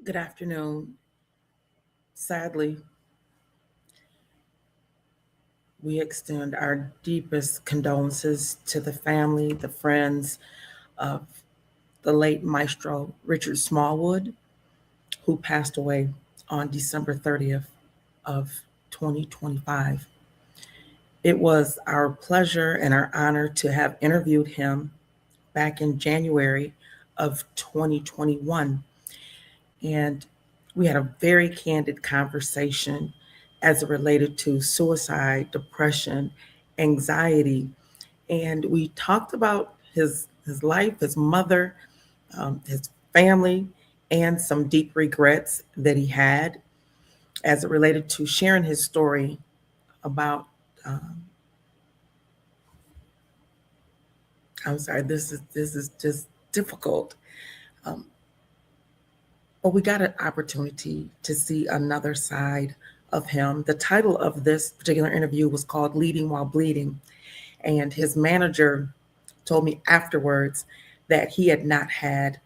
Good afternoon. Sadly, we extend our deepest condolences to the family, the friends of the late Maestro Richard Smallwood, who passed away on December 30th of 2025. It was our pleasure and our honor to have interviewed him back in January of 2021. And we had a very candid conversation as it related to suicide, depression, anxiety. And we talked about his life, his mother, his family, and some deep regrets that he had as it related to sharing his story about. Um, I'm sorry, this is just difficult. Um, but we got an opportunity to see another side of him. The title of this particular interview was called Leading While Bleeding. And his manager told me afterwards that he had not had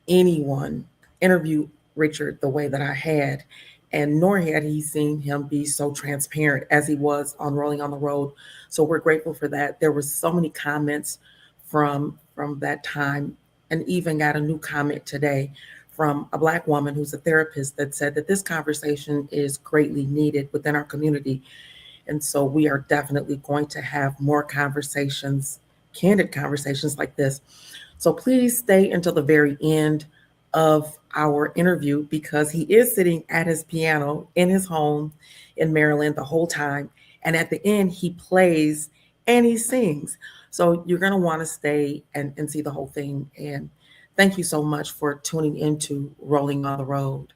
anyone interview Richard the way that I had, and nor had he seen him be so transparent as he was on Rolling on the Road. So we're grateful for that. There were so many comments from that time, and even got a new comment today from a Black woman who's a therapist that said that this conversation is greatly needed within our community. And so we are definitely going to have more conversations, candid conversations like this. So please stay until the very end of our interview because he is sitting at his piano in his home in Maryland the whole time. And at the end, he plays and he sings. So you're going to want to stay and see the whole thing. And thank you so much for tuning into Rolling on the Road.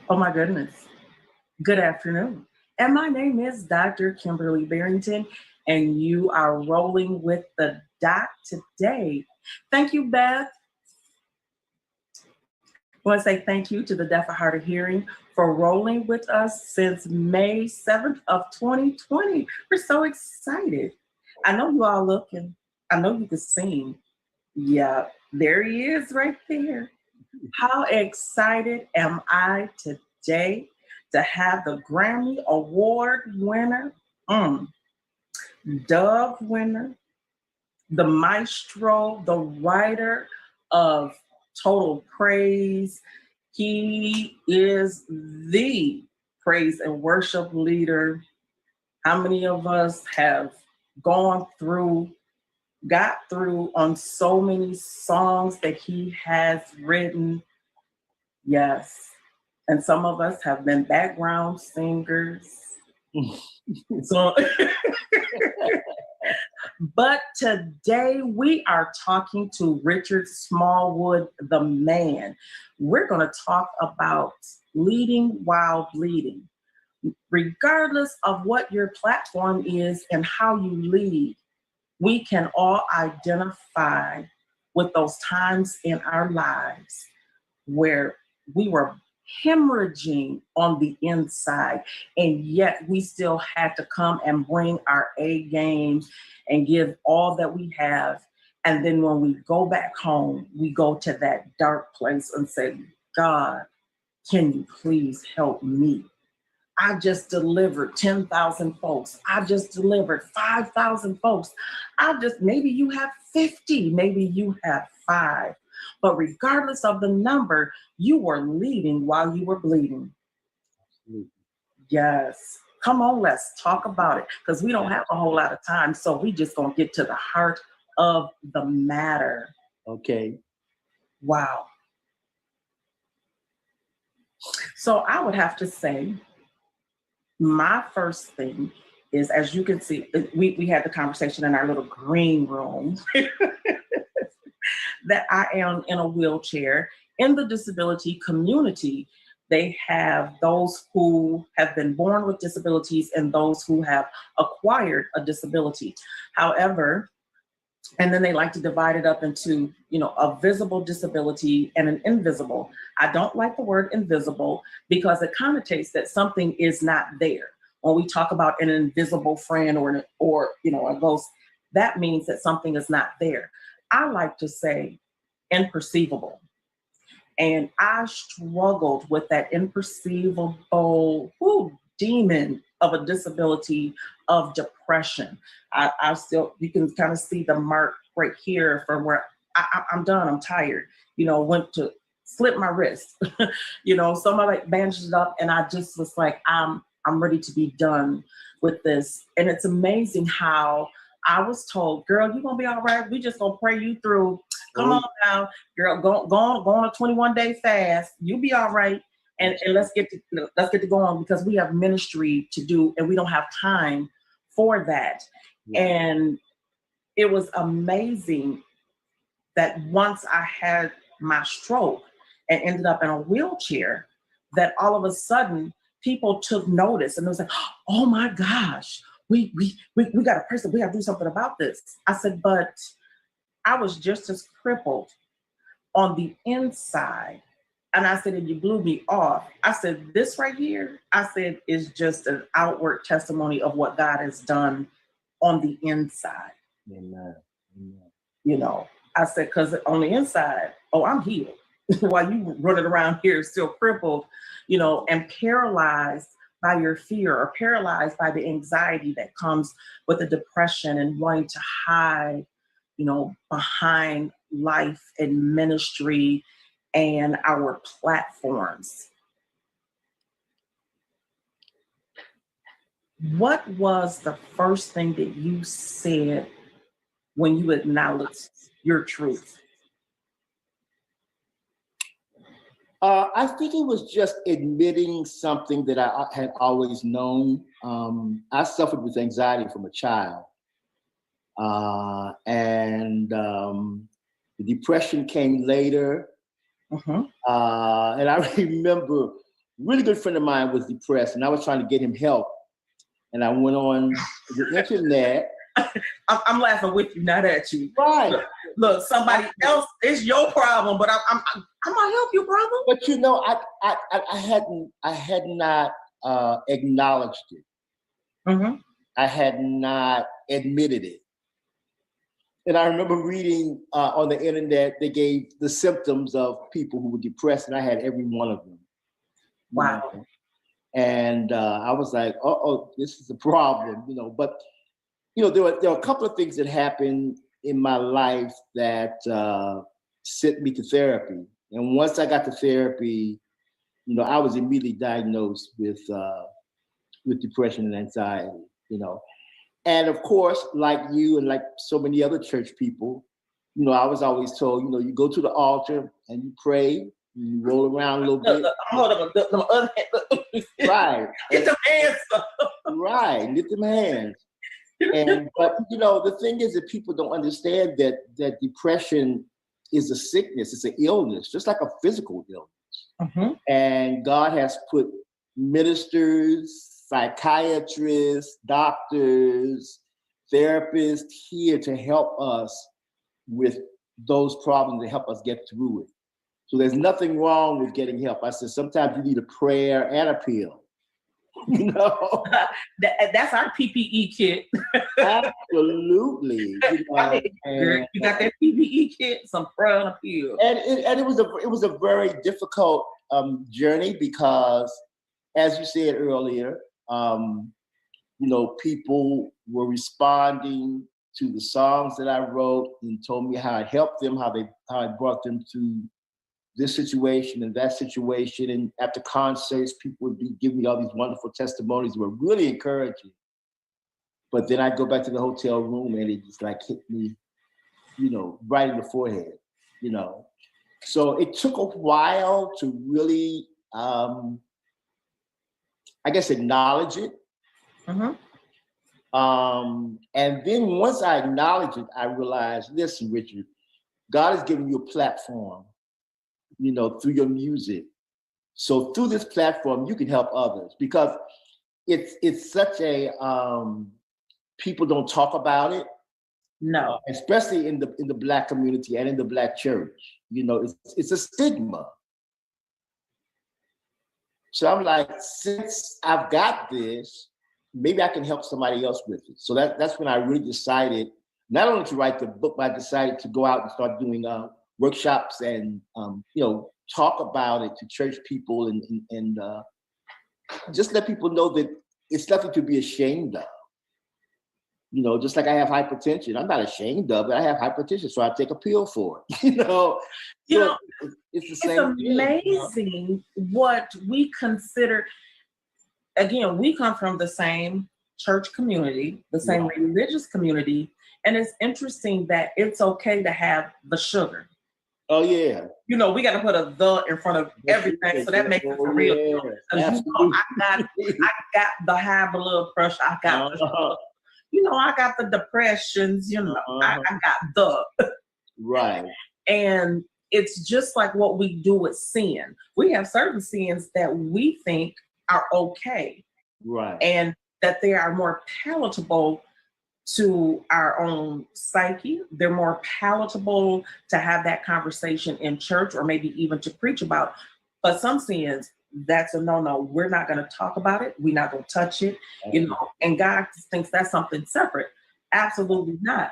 Oh my goodness. Good afternoon. And my name is Dr. Kimberly Barrington, and you are rolling with the doc today. Thank you, Beth. I want to say thank you to the Deaf and Hard of Hearing for rolling with us since May 7th of 2020. We're so excited. I know you all looking. I know you can sing. Yeah, there he is right there. How excited am I today to have the Grammy Award winner, mm, Dove winner, the maestro, the writer of Total Praise. He is the praise and worship leader. How many of us have gone through, got through on so many songs that he has written? Yes. And some of us have been background singers. So but today we are talking to Richard Smallwood, the man. We're going to talk about leading while bleeding. Regardless of what your platform is and how you lead, we can all identify with those times in our lives where we were hemorrhaging on the inside, and yet we still had to come and bring our A games and give all that we have. And then when we go back home, we go to that dark place and say, God, can you please help me? I just delivered 10,000 folks. I just delivered 5,000 folks. Maybe you have 50, maybe you have 5. But regardless of the number, you were leading while you were bleeding. Yes. Come on, let's talk about it because we don't have a whole lot of time. So we just going to get to the heart of the matter. Okay. Wow. So I would have to say, my first thing is, as you can see, we had the conversation in our little green room that I am in a wheelchair in the disability community. They have those who have been born with disabilities and those who have acquired a disability. However, and then they like to divide it up into, a visible disability and an invisible. I don't like the word invisible because it connotates that something is not there. When we talk about an invisible friend or a ghost, that means that something is not there. I like to say imperceivable. And I struggled with that imperceivable demon of a disability of depression. I still, you can kind of see the mark right here from where I'm done, I'm tired. Went to slip my wrist. Somebody bandaged it up, and I just was like, I'm ready to be done with this. And it's amazing how I was told, girl, you're gonna be all right. We just gonna pray you through. Come on now, girl, go on a 21-day fast. You'll be all right. And let's get to going, because we have ministry to do and we don't have time for that. Yeah. And it was amazing that once I had my stroke and ended up in a wheelchair, that all of a sudden people took notice and it was like, oh my gosh, we got a person, we got to do something about this. I said, but I was just as crippled on the inside. And I said, and you blew me off. I said, this right here, I said, is just an outward testimony of what God has done on the inside. Amen. Amen. I said, because on the inside, I'm healed. While you running around here still crippled, and paralyzed by your fear, or paralyzed by the anxiety that comes with the depression and wanting to hide, behind life and ministry and our platforms. What was the first thing that you said when you acknowledged your truth? I think it was just admitting something that I had always known. I suffered with anxiety from a child. And the depression came later. And I remember a really good friend of mine was depressed, and I was trying to get him help. And I went on the internet. I'm laughing with you, not at you. Right. Look, somebody else, it's your problem, but I'm gonna help you, brother. But I had not acknowledged it. I had not admitted it. And I remember reading on the internet, they gave the symptoms of people who were depressed, and I had every one of them. Wow. And I was like, this is a problem, But, there were a couple of things that happened in my life that sent me to therapy. And once I got to therapy, I was immediately diagnosed with depression and anxiety, And of course, like you and like so many other church people, I was always told, you go to the altar and you pray, you roll around a little bit. Hold on, the other hand. Right. Get them hands up. Right, get them hands. But the thing is that people don't understand that depression is a sickness, it's an illness, just like a physical illness. And God has put ministers, psychiatrists, doctors, therapists here to help us with those problems and help us get through it. So there's nothing wrong with getting help. I said, sometimes you need a prayer and a pill. That's our PPE kit. Absolutely. You got that PPE kit, some prayer and a pill. And it was a very difficult journey because, as you said earlier, people were responding to the songs that I wrote and told me how it helped them, how I brought them to this situation and that situation. And after concerts, people would be giving me all these wonderful testimonies that were really encouraging. But then I'd go back to the hotel room and it just like hit me, right in the forehead, So it took a while to really, acknowledge it. And then once I acknowledged it, I realized, listen, Richard, God has given you a platform, through your music So through this platform, you can help others, because it's such a people don't talk about it. No. Especially in the Black community and in the Black church. You know, it's a stigma. So I'm like, since I've got this, maybe I can help somebody else with it. So that's when I really decided not only to write the book, but I decided to go out and start doing workshops and talk about it to church people and just let people know that it's nothing to be ashamed of. You know, just like I have hypertension, I'm not ashamed of it. I have hypertension, so I take a pill for it. It's the same thing. It's amazing what we consider. Again, we come from the same church community, the same religious community, and it's interesting that it's okay to have the sugar. Oh yeah. You know, we got to put a "the" in front of everything, so that makes it for real. Because I got the high blood pressure, I got the sugar. I got the depressions, I got the. Right. And it's just like what we do with sin. We have certain sins that we think are okay. Right. And that they are more palatable to our own psyche. They're more palatable to have that conversation in church or maybe even to preach about. But some sins, that's a no. We're not going to talk about it. We're not going to touch it, and God thinks that's something separate. Absolutely not.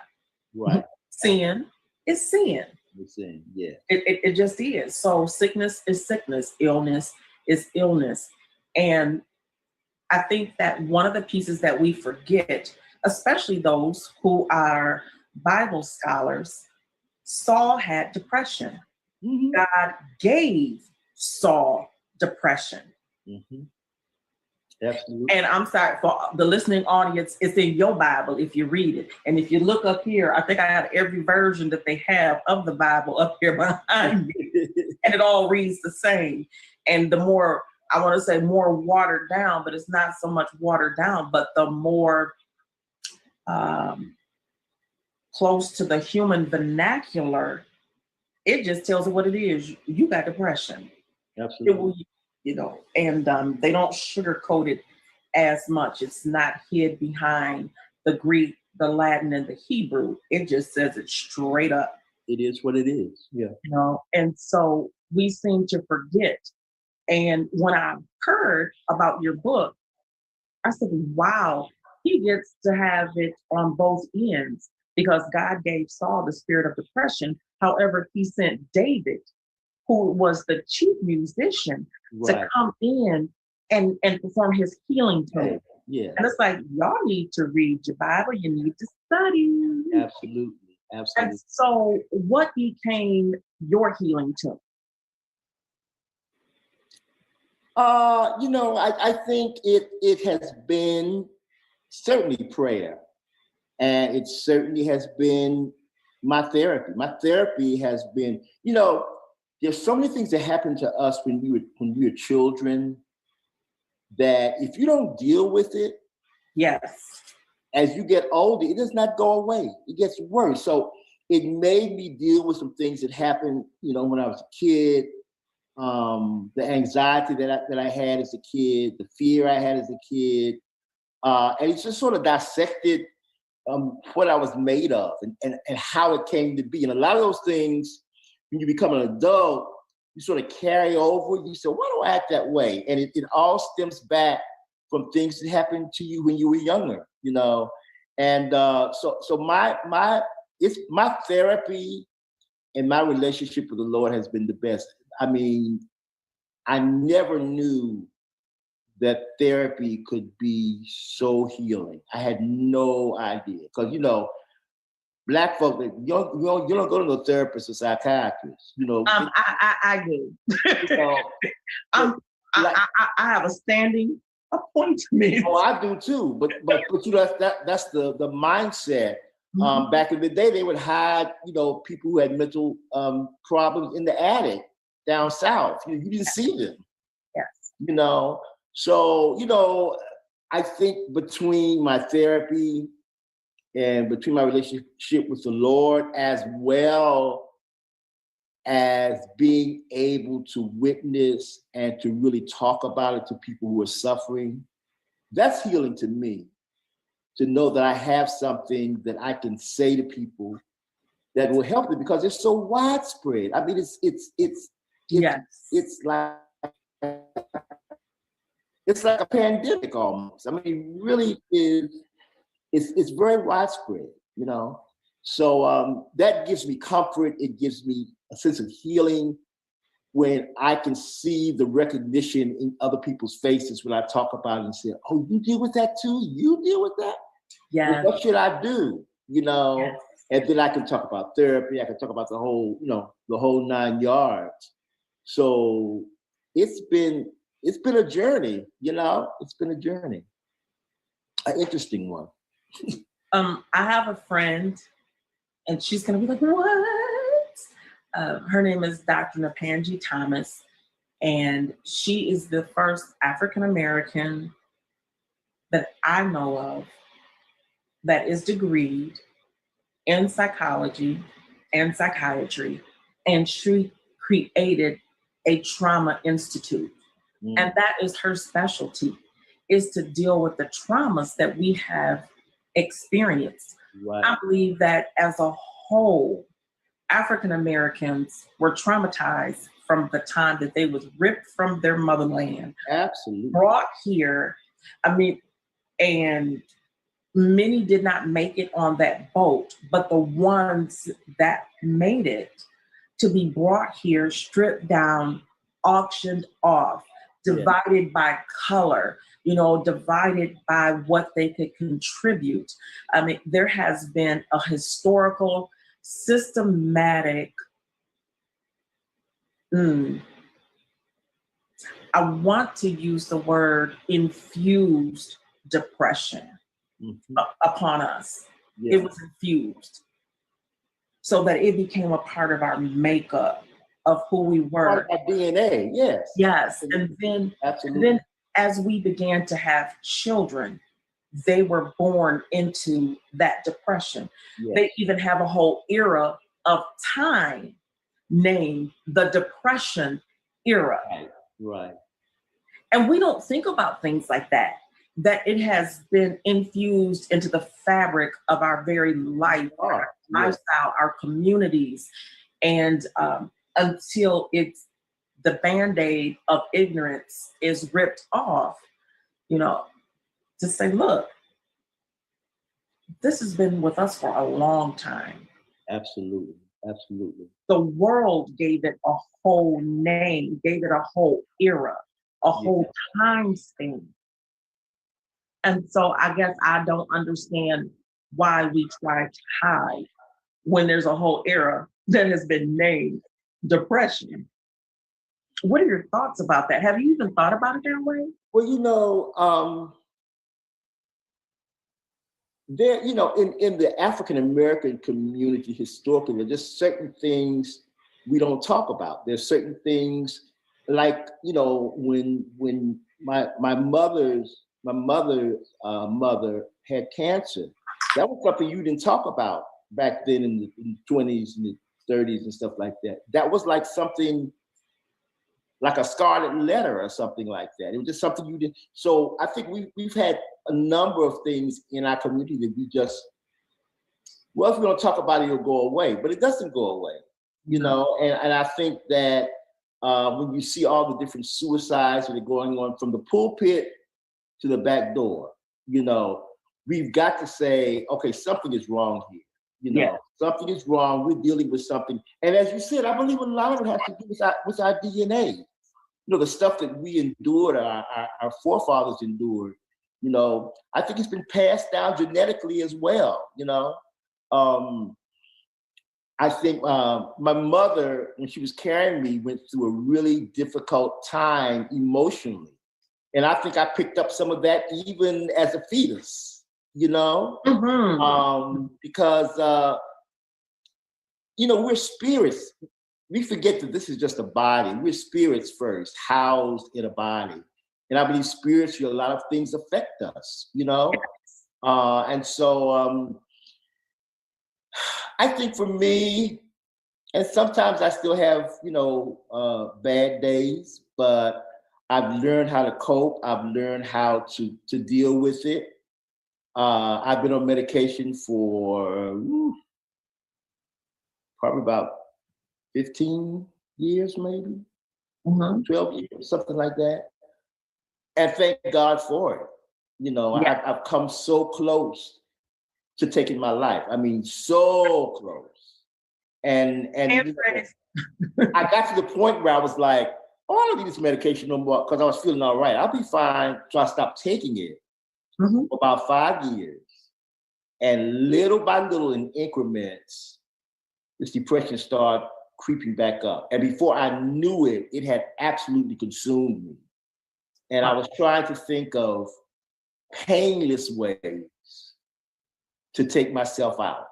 Right. Sin is sin. It's sin, yeah. It just is. So sickness is sickness. Illness is illness. And I think that one of the pieces that we forget, especially those who are Bible scholars, Saul had depression. Mm-hmm. God gave Saul depression. Mm-hmm. Absolutely. And I'm sorry for the listening audience, it's in your Bible if you read it. And if you look up here, I think I have every version that they have of the Bible up here behind me. And it all reads the same. And the more, I want to say more watered down, but it's not so much watered down, but the more close to the human vernacular, it just tells it what it is. You got depression. Absolutely. And they don't sugarcoat it as much. It's not hid behind the Greek, the Latin, and the Hebrew. It just says it straight up. It is what it is. Yeah. And so we seem to forget. And when I heard about your book, I said, wow, he gets to have it on both ends, because God gave Saul the spirit of depression. However, he sent David, who was the chief musician, to come in and perform his healing tone. Yeah. And it's like, y'all need to read your Bible. You need to study. Absolutely. And so what became your healing tone? I think it has been certainly prayer. And it certainly has been my therapy. My therapy has been, there's so many things that happen to us when we were children that if you don't deal with it, yes, as you get older, it does not go away. It gets worse. So it made me deal with some things that happened, when I was a kid. The anxiety that I had as a kid, the fear I had as a kid, and it just sort of dissected what I was made of and how it came to be. And a lot of those things, when you become an adult, you sort of carry over. You say, why do I act that way? And it all stems back from things that happened to you when you were younger, And so my therapy and my relationship with the Lord has been the best. I mean, I never knew that therapy could be so healing. I had no idea. Because, Black folk, you don't go to no therapist or psychiatrist, I do. I have a standing appointment. Oh, I do too. But that's the mindset. Mm-hmm. Back in the day, they would hide, people who had mental problems in the attic down south. You didn't see them. Yes. So, I think between my therapy and between my relationship with the Lord, as well as being able to witness and to really talk about it to people who are suffering. That's healing to me, to know that I have something that I can say to people that will help them, because it's so widespread. I mean, Yes. it's like a pandemic almost. I mean, it really is. It's very widespread, you know. So that gives me comfort. It gives me a sense of healing when I can see the recognition in other people's faces when I talk about it and say, "Oh, you deal with that too? You deal with that? Yeah. Well, what should I do?" You know, Yes. and then I can talk about therapy. I can talk about the whole, you know, the whole 9 yards. So it's been a journey, you know. It's been a journey, an interesting one. I have a friend, and she's gonna be like, "What?" Her name is Dr. Napanji Thomas, and she is the first African American that I know of that is degreed in psychology and psychiatry, and she created a trauma institute. And that is her specialty, is to deal with the traumas that we have experienced. Right. I believe that as a whole, African Americans were traumatized from the time that they was ripped from their motherland, Absolutely. brought here. I mean, and many did not make it on that boat, but the ones that made it, to be brought here, stripped down, auctioned off, divided by color, you know, divided by what they could contribute. I mean, there has been a historical, systematic, I want to use the word infused depression upon us. Yeah. It was infused so that it became a part of our makeup of who we were. Part of our DNA, yes. Yes. Absolutely. And then as we began to have children, they were born into that depression. Yes. They even have a whole era of time named the Depression era. Right. And we don't think about things like that, that it has been infused into the fabric of our very life, our lifestyle, our communities. And until it's the Band-Aid of ignorance is ripped off, you know, to say, look, this has been with us for a long time. Absolutely. Absolutely. The world gave it a whole name, gave it a whole era, a whole time span. And so I guess I don't understand why we try to hide when there's a whole era that has been named depression. What are your thoughts about that? Have you even thought about it that way? Well, you know, there, you know, in the African American community historically, there's just certain things we don't talk about. There's certain things like, you know, when my mother's mother had cancer, that was something you didn't talk about back then in the 20s and the 30s and stuff like that. That was like something like a scarlet letter or something like that. It was just something you did. So I think we've had a number of things in our community that we just, well, if we don't talk about it, it'll go away, but it doesn't go away, you know? And I think that when you see all the different suicides that are going on from the pulpit to the back door, you know, we've got to say, okay, something is wrong here. You know, something is wrong. We're dealing with something. And as you said, I believe a lot of it has to do with our DNA. You know, the stuff that we endured, our forefathers endured, you know, I think it's been passed down genetically as well, you know. I think my mother, when she was carrying me, went through a really difficult time emotionally. And I think I picked up some of that even as a fetus, you know, because, you know, we're spirits. We forget that this is just a body. We're spirits first, housed in a body. And I believe spiritually, a lot of things affect us, you know? And so I think for me, And sometimes I still have, bad days, but I've learned how to cope. I've learned how to deal with it. I've been on medication for probably about 15 years, maybe 12 years, something like that. And thank God for it. Yeah. I've come so close to taking my life. I mean, so close. And I got to the point where I was like, oh, I don't need this medication no more because I was feeling all right. I'll be fine. So I stopped taking it for about 5 years. And little by little in increments, this depression started creeping back up. And before I knew it, it had absolutely consumed me. And I was trying to think of painless ways to take myself out.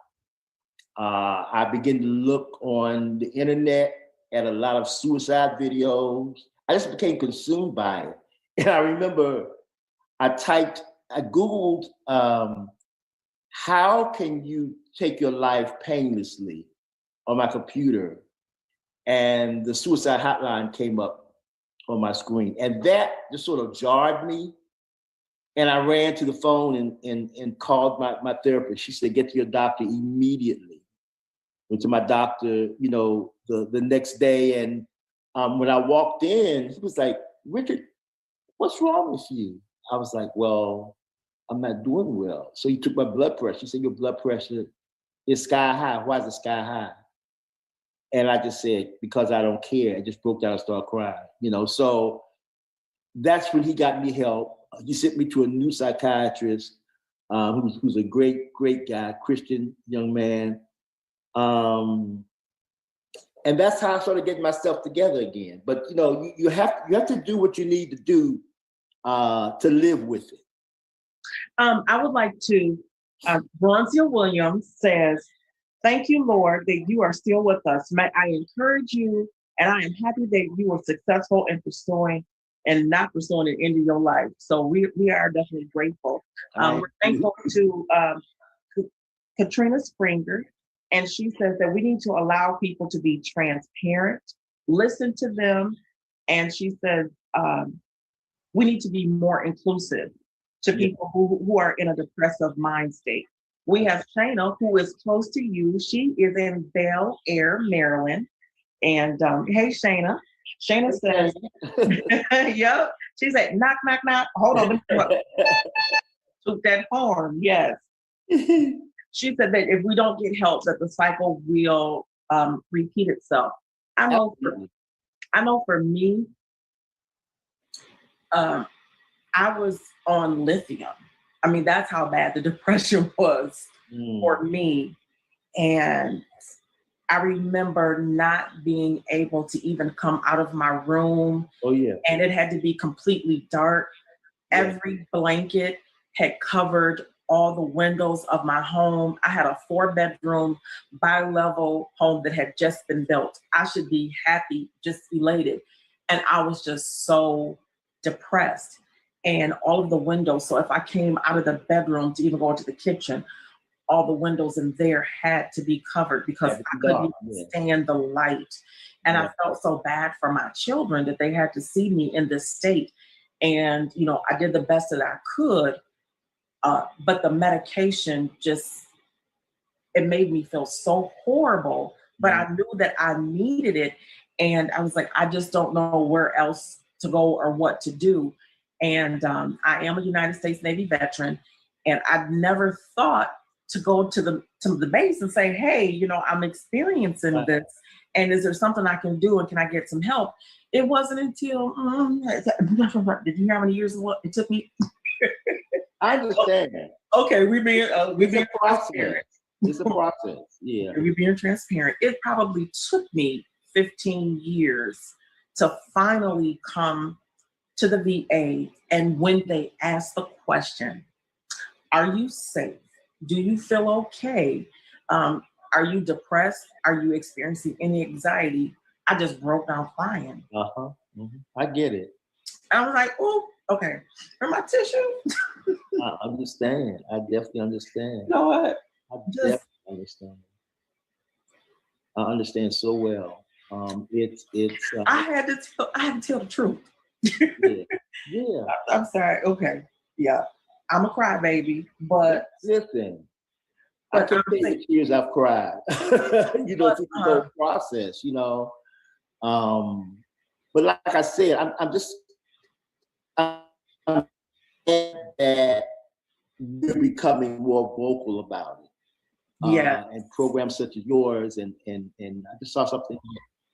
I began to look on the internet at a lot of suicide videos. I just became consumed by it. And I remember I Googled, how can you take your life painlessly on my computer? And the suicide hotline came up on my screen. And that just sort of jarred me. And I ran to the phone and called my therapist. She said, get to your doctor immediately. Went to my doctor, the next day. And when I walked in, he was like, Richard, what's wrong with you? I was like, well, I'm not doing well. So he took my blood pressure. He said, your blood pressure is sky high. Why is it sky high? And I just said, because I don't care. I just broke down and started crying, So that's when he got me help. He sent me to a new psychiatrist who's a great, great guy, Christian young man. And that's how I started getting myself together again. But you have to do what you need to do to live with it. I would like to, Bronzia Williams says, thank you, Lord, that you are still with us. May I encourage you, and I am happy that you were successful in pursuing and not pursuing an end of your life. So we are definitely grateful. We're thankful to Katrina Springer, and she says that we need to allow people to be transparent, listen to them, and she says we need to be more inclusive to people who are in a depressive mind state. We have Shayna, who is close to you. She is in Bel Air, Maryland. And hey, Shayna. Shayna says, yep. She said, knock, knock, knock. Hold on. Took that form, yes. She said that if we don't get help, that the cycle will repeat itself. I know for me, I was on lithium. I mean, that's how bad the depression was for me. And I remember not being able to even come out of my room. Oh, yeah. And it had to be completely dark. Yeah. Every blanket had covered all the windows of my home. I had a 4-bedroom, bi-level home that had just been built. I should be happy, just elated. And I was just so depressed. And all of the windows, so if I came out of the bedroom to even go into the kitchen, all the windows in there had to be covered because I couldn't even stand the light. And I felt so bad for my children that they had to see me in this state. And, I did the best that I could, but the medication it made me feel so horrible, but I knew that I needed it. And I was like, I just don't know where else to go or what to do. And I am a United States Navy veteran, and I've never thought to go to the base and say, hey, I'm experiencing this, and is there something I can do, and can I get some help? It wasn't until, did you hear how many years it took me? I understand. Okay, we're being transparent. It's a process, yeah. We're being transparent. It probably took me 15 years to finally come to the VA, and when they asked the question, are you safe? Do you feel okay? Are you depressed? Are you experiencing any anxiety? I just broke down crying. I get it. I was like, oh, okay. For my tissue. I understand. I definitely understand. You know what? I definitely understand. I understand so well. It's I had to tell the truth. yeah, yeah. I'm sorry. Okay. Yeah. I'm a crybaby, but Listen, I but can't I'm tell you saying, the tears I've cried. You know, but through the whole process. You know, but like I said, I'm glad that we're becoming more vocal about it. yeah. And programs such as yours, and I just saw something.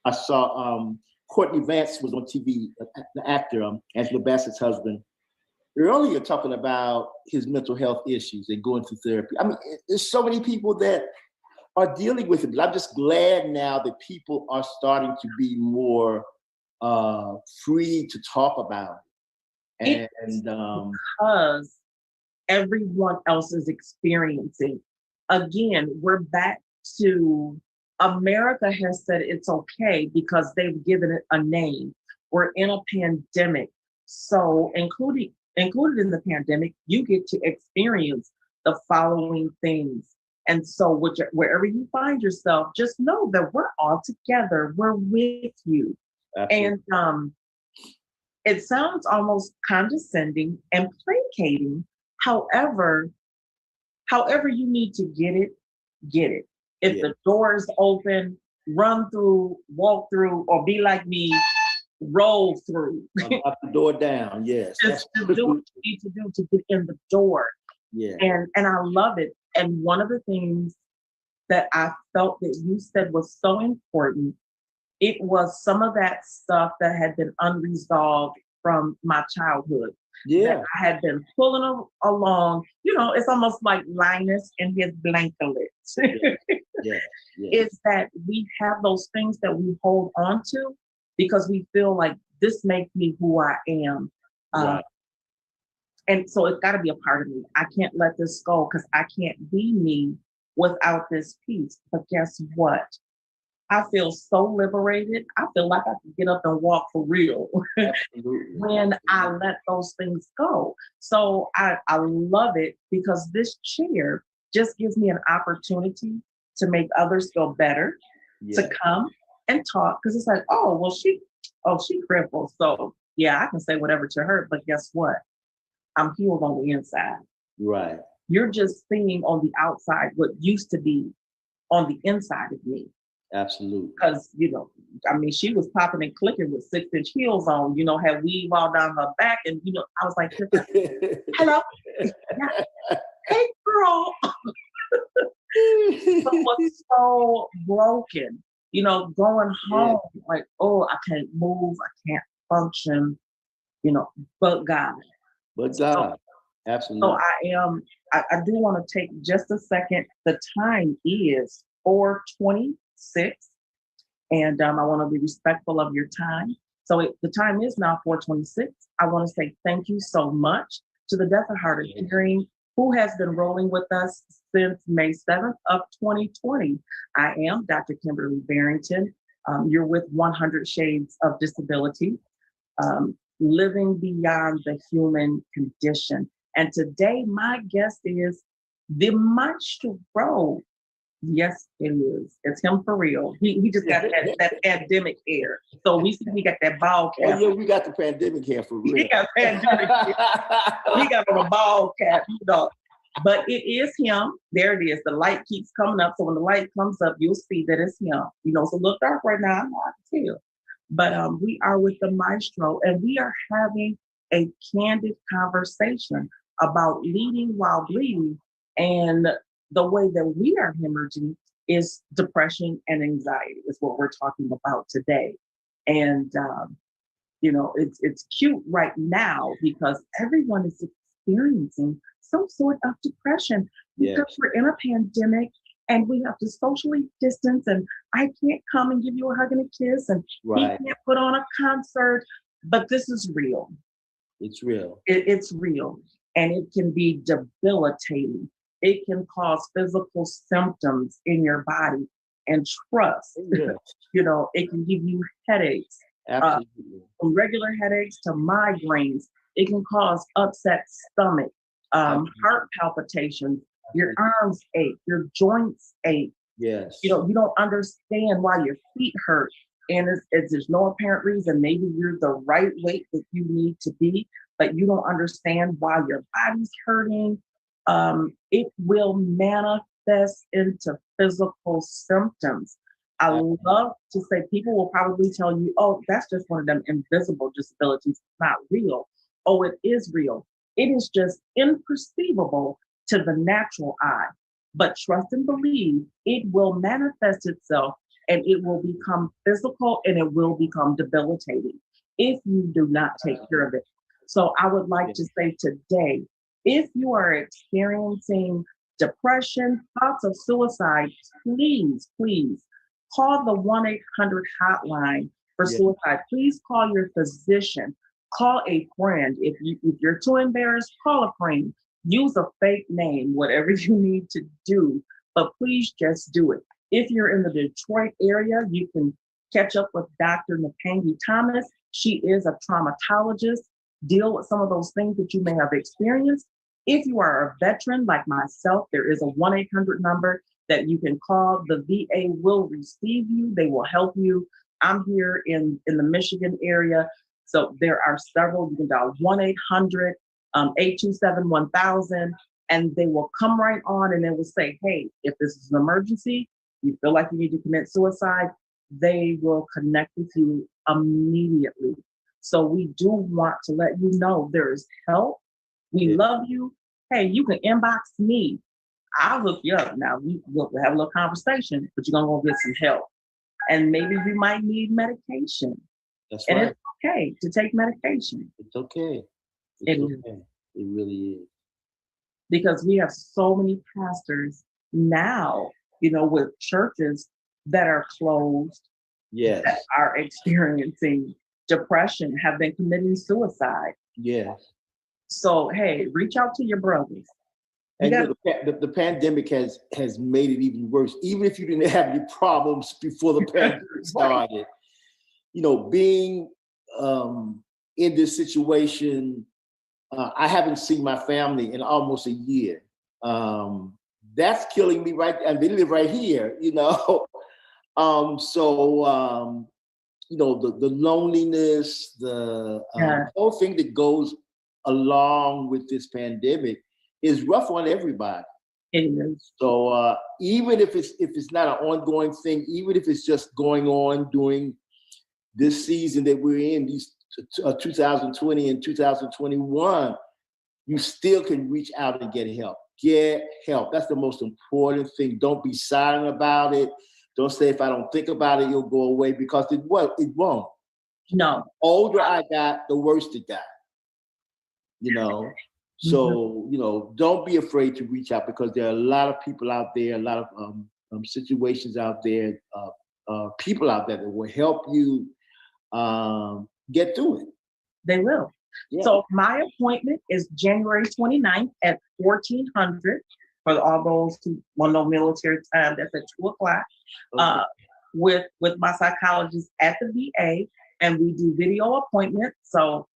I saw Courtney Vance was on TV, the actor, Angela Bassett's husband, earlier talking about his mental health issues and going through therapy. I mean, there's so many people that are dealing with it. I'm just glad now that people are starting to be more free to talk about it. It's And because everyone else is experiencing. Again, we're back to America has said it's okay because they've given it a name. We're in a pandemic. So included in the pandemic, you get to experience the following things. And so wherever you find yourself, just know that we're all together. We're with you. absolutely. And it sounds almost condescending and placating. However, however you need to get it, get it. If Yeah. the door is open, run through, walk through, or be like me, roll through. Knock the door down. Yes. Just to do what you need to do to get in the door. Yeah. And I love it. And one of the things that I felt that you said was so important, it was some of that stuff that had been unresolved from my childhood. Yeah. That I had been pulling along. You know, it's almost like Linus and his blankets. Yeah. Is that we have those things that we hold on to because we feel like this makes me who I am. Right. And so it's got to be a part of me. I can't let this go because I can't be me without this piece. But guess what? I feel so liberated. I feel like I can get up and walk for real when I let those things go. So I love it because this chair just gives me an opportunity to make others feel better, to come and talk. Because it's like, she crippled. So yeah, I can say whatever to her. But guess what? I'm healed on the inside. Right. You're just seeing on the outside what used to be on the inside of me. Absolutely. Because, she was popping and clicking with 6-inch heels on, had weave all down her back. And, I was like, hello. Hey, girl. But was so broken, going home, like, I can't move, I can't function, but God. But God. Absolutely. So I do want to take just a second. The time is 4:26, and I want to be respectful of your time. So the time is now 4:26. I want to say thank you so much to the Deaf and Hard of Hearing, who has been rolling with us since May 7th of 2020. I am Dr. Kimberly Barrington. You're with 100 Shades of Disability, living beyond the human condition. And today, my guest is the Maestro. Yes, it is. It's him for real. He just got that pandemic hair. So we see he got that ball cap. Oh, yeah, we got the pandemic hair for real. He got pandemic hair. He got on a ball cap, But it is him. There it is. The light keeps coming up. So when the light comes up, you'll see that it's him. It's a little dark right now. I can tell. But we are with the Maestro, and we are having a candid conversation about leading while bleeding. And the way that we are hemorrhaging is depression and anxiety is what we're talking about today. And, it's cute right now because everyone is experiencing some sort of depression because we're in a pandemic and we have to socially distance, and I can't come and give you a hug and a kiss, and he can't put on a concert, but this is real. It's real. It's real, and it can be debilitating. It can cause physical symptoms in your body, and trust, it can give you headaches, from regular headaches to migraines. It can cause upset stomach, heart palpitations, your arms ache, your joints ache, Yes. You know, you don't understand why your feet hurt. And there's no apparent reason. Maybe you're the right weight that you need to be, but you don't understand why your body's hurting. It will manifest into physical symptoms. I love to say people will probably tell you, oh, that's just one of them invisible disabilities. It's not real. Oh, it is real. It is just imperceivable to the natural eye. But trust and believe it will manifest itself and it will become physical and it will become debilitating if you do not take care of it. So I would like to say today, if you are experiencing depression, thoughts of suicide, please, please call the 1-800 hotline for suicide. Please call your physician, call a friend. If you're too embarrassed, call a friend. Use a fake name, whatever you need to do, but please just do it. If you're in the Detroit area, you can catch up with Dr. Napangi Thomas. She is a traumatologist, deal with some of those things that you may have experienced. If you are a veteran like myself, there is a 1-800 number that you can call. The VA will receive you. They will help you. I'm here in the Michigan area, so there are several. You can dial 1-800 827-1000, and they will come right on and they will say, hey, if this is an emergency, you feel like you need to commit suicide, they will connect with you immediately. So we do want to let you know there is help. We love you. Hey, you can inbox me. I'll look you up. Now we'll have a little conversation, but you're gonna go get some help. And maybe you might need medication. That's and right. It's okay to take medication. It's okay. It really is. Because we have so many pastors now, you know, with churches that are closed, Yes. that are experiencing depression, have been committing suicide. Yes. So, hey, reach out to your brothers. And the pandemic has made it even worse. Even if you didn't have any problems before the pandemic started, you know, being in this situation, I haven't seen my family in almost a year. That's killing me right. And they live right here, you know. You know, the loneliness, the whole thing that goes along with this pandemic is rough on everybody. It is. So even if it's not an ongoing thing, even if it's just going on during this season that we're in, these 2020 and 2021, you still can reach out and get help. Get help. That's the most important thing. Don't be silent about it. Don't say, if I don't think about it, it'll go away, because it won't. No. Older I got, the worse it got. You know? So, you know, don't be afraid to reach out, because there are a lot of people out there, a lot of situations out there, people out there that will help you get through it. They will. Yeah. So my appointment is January 29th at 1400 for all those who want to know military time. That's at 2:00. Okay. With my psychologist at the VA, and we do video appointments. So